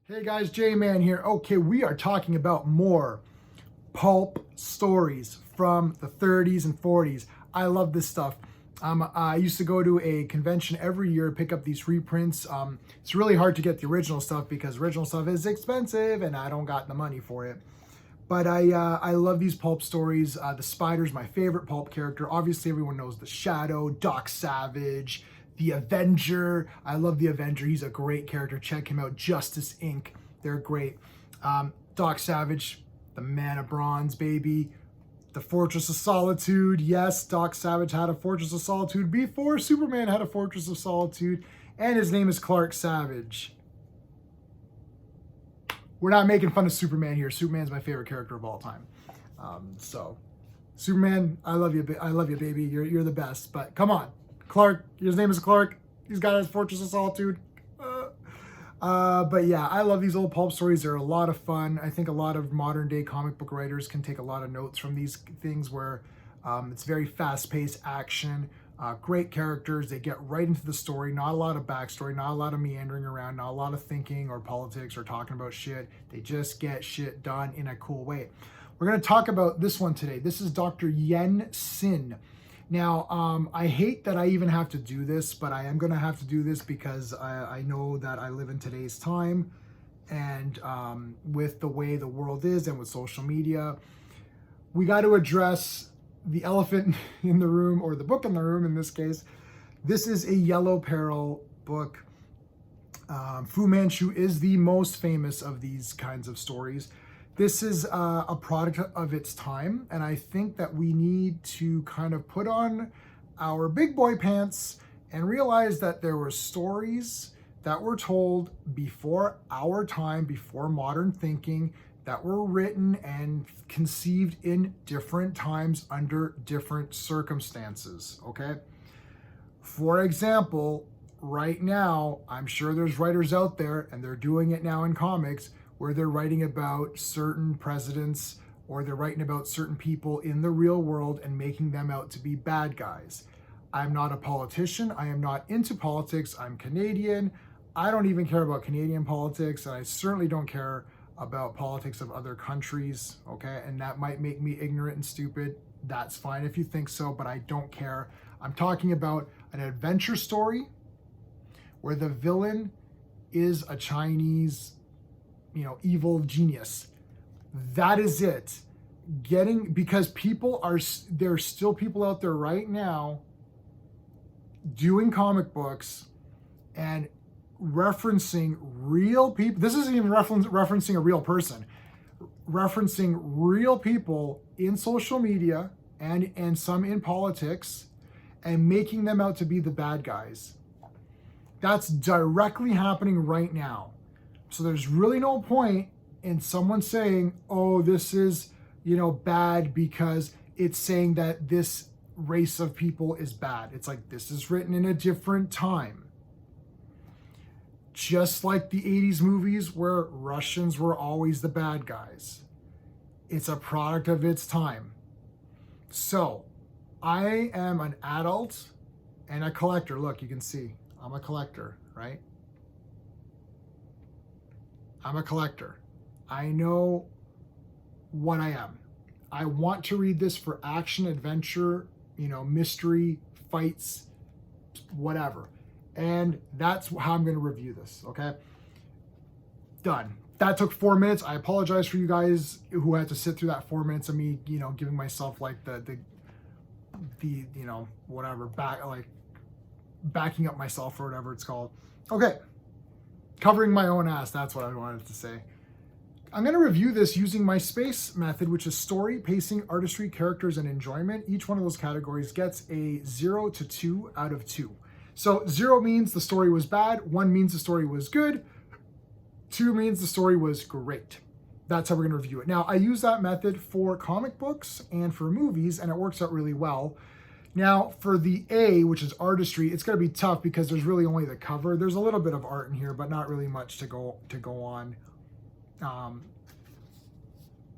Hey guys, J-Man here. Okay, we are talking about more pulp stories from the 30s and 40s. I love this stuff. I used to go to a convention every year, pick up these reprints. It's really hard to get the original stuff because original stuff is expensive and I don't got the money for it. But I love these pulp stories. The Spider's my favorite pulp character. Obviously, everyone knows the Shadow, Doc Savage, the Avenger. I love the Avenger. He's a great character. Check him out. Justice Inc. They're great. Doc Savage, the Man of Bronze, baby. The Fortress of Solitude. Yes, Doc Savage had a Fortress of Solitude before Superman had a Fortress of Solitude. And his name is Clark Savage. We're not making fun of Superman here. Superman's my favorite character of all time. So, Superman, I love you. I love you, baby. You're the best. But come on, Clark. His name is Clark. He's got his Fortress of Solitude. But yeah, I love these old pulp stories. They're a lot of fun. I think a lot of modern day comic book writers can take a lot of notes from these things where it's very fast-paced action. Great characters. They get right into the story. Not a lot of backstory, not a lot of meandering around, not a lot of thinking or politics or talking about shit. They just get shit done in a cool way. We're going to talk about this one today. This is Dr. Yen Sin. Now, I hate that I even have to do this, but I am going to have to do this because I know that I live in today's time, and with the way the world is and with social media, we got to address the elephant in the room, or the book in the room in this case. This is a Yellow Peril book. Fu Manchu is the most famous of these kinds of stories. This is a product of its time, and I think that we need to kind of put on our big boy pants and realize that there were stories that were told before our time, before modern thinking, that were written and conceived in different times under different circumstances, okay? For example, right now, I'm sure there's writers out there, and they're doing it now in comics, where they're writing about certain presidents or they're writing about certain people in the real world and making them out to be bad guys. I'm not a politician. I am not into politics. I'm Canadian. I don't even care about Canadian politics, and I certainly don't care about politics of other countries, okay? And that might make me ignorant and stupid. That's fine if you think so, but I don't care. I'm talking about an adventure story where the villain is a Chinese, evil genius. That is it. Because there's still people out there right now doing comic books and referencing real people. This isn't even referencing a real person. Referencing real people in social media and some in politics and making them out to be the bad guys. That's directly happening right now. So there's really no point in someone saying, oh, this is, bad because it's saying that this race of people is bad. It's like, this is written in a different time. Just like the 80s movies where Russians were always the bad guys. It's a product of its time. So I am an adult and a collector. Look, you can see I'm a collector, right? I'm a collector. I know what I am. I want to read this for action, adventure, mystery, fights, whatever. And that's how I'm going to review this, okay? Done. That took 4 minutes. I apologize for you guys who had to sit through that 4 minutes of me, giving myself like the whatever, backing up myself or whatever it's called. Okay. Covering my own ass, that's what I wanted to say. I'm going to review this using my SPACE method, which is story, pacing, artistry, characters, and enjoyment. Each one of those categories gets a 0 to 2 out of 2. So 0 means the story was bad, 1 means the story was good, 2 means the story was great. That's how we're going to review it. Now, I use that method for comic books and for movies, and it works out really well. Now, for the A, which is artistry, it's going to be tough because there's really only the cover. There's a little bit of art in here, but not really much to go on.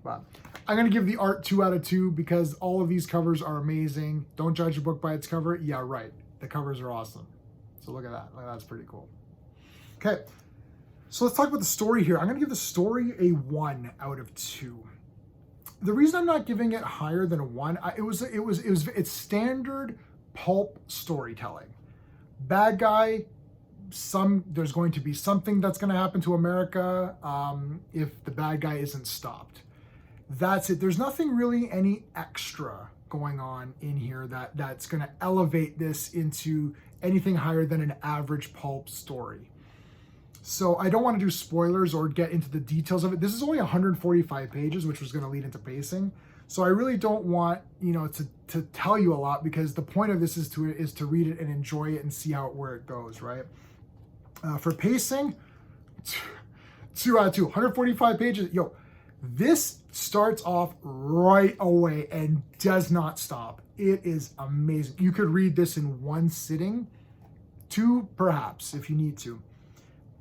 But I'm going to give the art 2 out of 2 because all of these covers are amazing. Don't judge a book by its cover. Yeah, right. The covers are awesome. So look at that. That's pretty cool. Okay. So let's talk about the story here. I'm going to give the story a 1 out of 2. The reason I'm not giving it higher than a 1, it's standard pulp storytelling. Bad guy, there's going to be something that's going to happen to America if the bad guy isn't stopped. That's it. There's nothing really any extra going on in here that's going to elevate this into anything higher than an average pulp story. So I don't want to do spoilers or get into the details of it. This is only 145 pages, which was going to lead into pacing. So I really don't want, to tell you a lot, because the point of this is to read it and enjoy it and see where it goes, right? For pacing, 2 out of 2, 145 pages. This starts off right away and does not stop. It is amazing. You could read this in 1 sitting, 2 perhaps if you need to.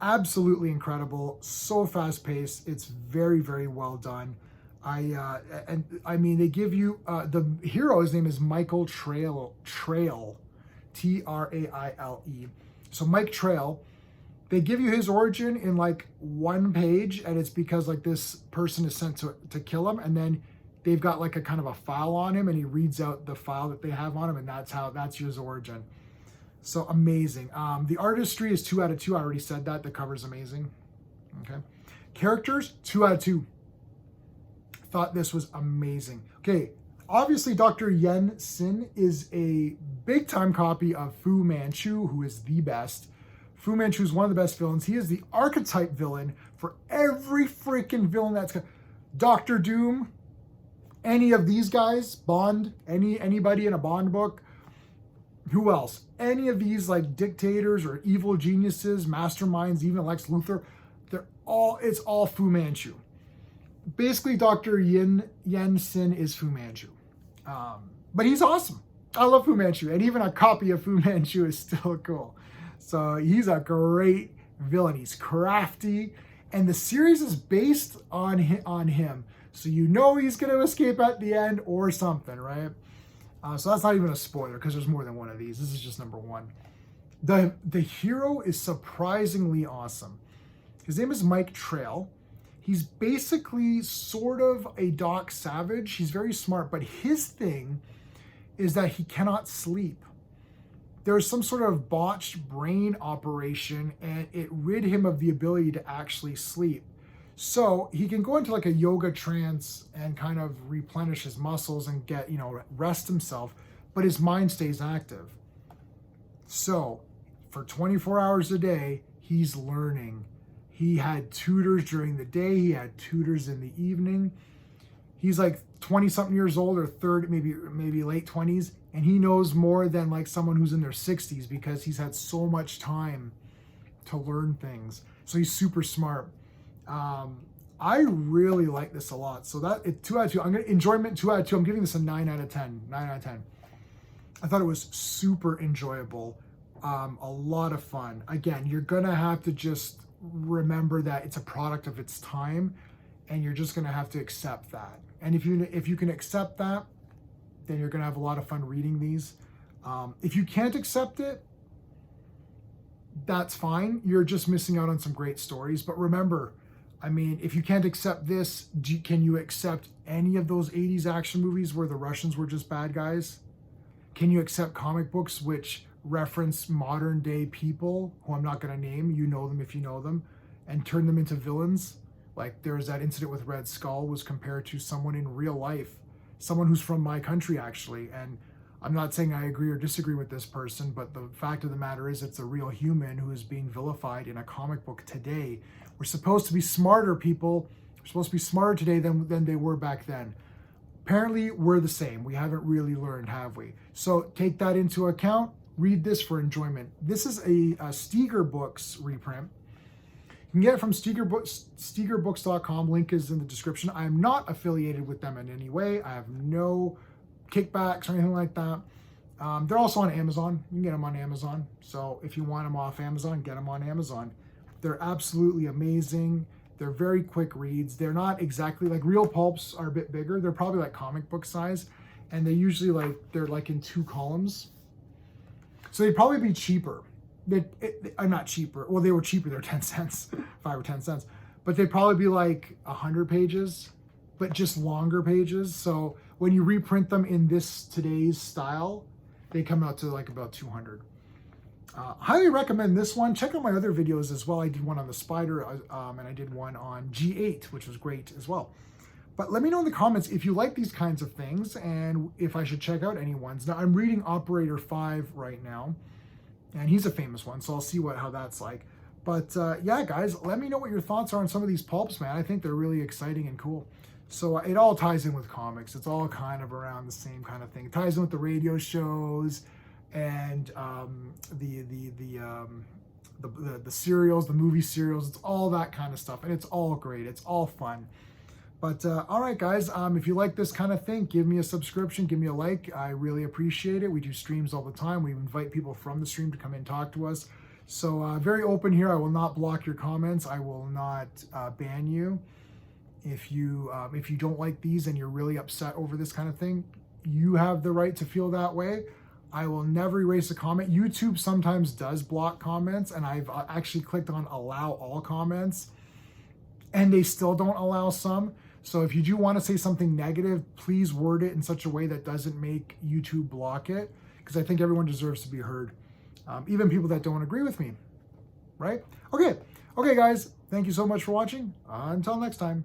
Absolutely incredible, so fast paced. It's very, very well done. They give you the hero. His name is Michael Trail, Traile. So Mike Trail. They give you his origin in like 1 page, and it's because like this person is sent to kill him, and then they've got like a kind of a file on him, and he reads out the file that they have on him, and that's his origin. So amazing. The artistry is 2 out of 2. I already said that. The cover's amazing. Okay. Characters, 2 out of 2. Thought this was amazing. Okay. Obviously, Dr. Yen Sin is a big-time copy of Fu Manchu, who is the best. Fu Manchu is one of the best villains. He is the archetype villain for every freaking villain that's got. Doctor Doom, any of these guys, Bond, anybody in a Bond book. Who else? Any of these like dictators or evil geniuses, masterminds, even Lex Luthor, it's all Fu Manchu. Basically, Dr. Yen Sin is Fu Manchu. But he's awesome. I love Fu Manchu, and even a copy of Fu Manchu is still cool. So he's a great villain. He's crafty, and the series is based on him. So he's going to escape at the end or something, right? So that's not even a spoiler, because there's more than one of these. This is just number 1. The hero is surprisingly awesome. His name is Mike Trail. He's basically sort of a Doc Savage. He's very smart, but his thing is that he cannot sleep. There's some sort of botched brain operation, and it rid him of the ability to actually sleep. So he can go into like a yoga trance and kind of replenish his muscles and get, rest himself, but his mind stays active. So for 24 hours a day, he's learning. He had tutors during the day. He had tutors in the evening. He's like 20 something years old, or 30, maybe late 20s. And he knows more than like someone who's in their 60s, because he's had so much time to learn things. So he's super smart. I really like this a lot. So 2 out of 2. Enjoyment 2 out of 2. I'm giving this a 9 out of 10. 9 out of 10. I thought it was super enjoyable. A lot of fun. Again, you're gonna have to just remember that it's a product of its time, and you're just gonna have to accept that. And if you can accept that, then you're gonna have a lot of fun reading these. If you can't accept it, that's fine. You're just missing out on some great stories. But remember, if you can't accept this, can you accept any of those 80s action movies where the Russians were just bad guys? Can you accept comic books which reference modern day people who I'm not going to name, you know them if you know them, and turn them into villains? Like there's that incident with Red Skull was compared to someone in real life, someone who's from my country actually. And I'm not saying I agree or disagree with this person, but the fact of the matter is it's a real human who is being vilified in a comic book today. We're supposed to be smarter people. We're supposed to be smarter today than they were back then. Apparently, we're the same. We haven't really learned, have we? So take that into account. Read this for enjoyment. This is a Steger Books reprint. You can get it from StegerBooks.com. Link is in the description. I am not affiliated with them in any way. I have no kickbacks or anything like that. They're also on Amazon. You can get them on Amazon. So if you want them off Amazon, get them on Amazon. They're absolutely amazing. They're very quick reads. They're not exactly like real pulps are a bit bigger. They're probably like comic book size, and they usually they're like in 2 columns. So they'd probably be cheaper. I'm not cheaper. Well, they were cheaper. They're 10 cents. 5 or 10 cents. But they'd probably be like 100 pages, but just longer pages. So when you reprint them in today's style, they come out to like about 200. Highly recommend this one. Check out my other videos as well. I did one on the Spider, and I did one on G8, which was great as well. But let me know in the comments if you like these kinds of things and if I should check out any ones. Now, I'm reading Operator 5 right now, and he's a famous one, so I'll see how that's like. But yeah, guys, let me know what your thoughts are on some of these pulps, man. I think they're really exciting and cool. So it all ties in with comics. It's all kind of around the same kind of thing. It ties in with the radio shows and the serials, the movie serials. It's all that kind of stuff, and it's all great. It's all fun. But all right, guys, if you like this kind of thing, give me a subscription, give me a like. I really appreciate it. We do streams all the time. We invite people from the stream to come in and talk to us. So very open here. I will not block your comments. I will not ban you. If you don't like these and you're really upset over this kind of thing, you have the right to feel that way. I will never erase a comment. YouTube sometimes does block comments, and I've actually clicked on allow all comments, and they still don't allow some. So if you do want to say something negative, please word it in such a way that doesn't make YouTube block it, because I think everyone deserves to be heard, even people that don't agree with me, right? Okay, guys, thank you so much for watching. Until next time.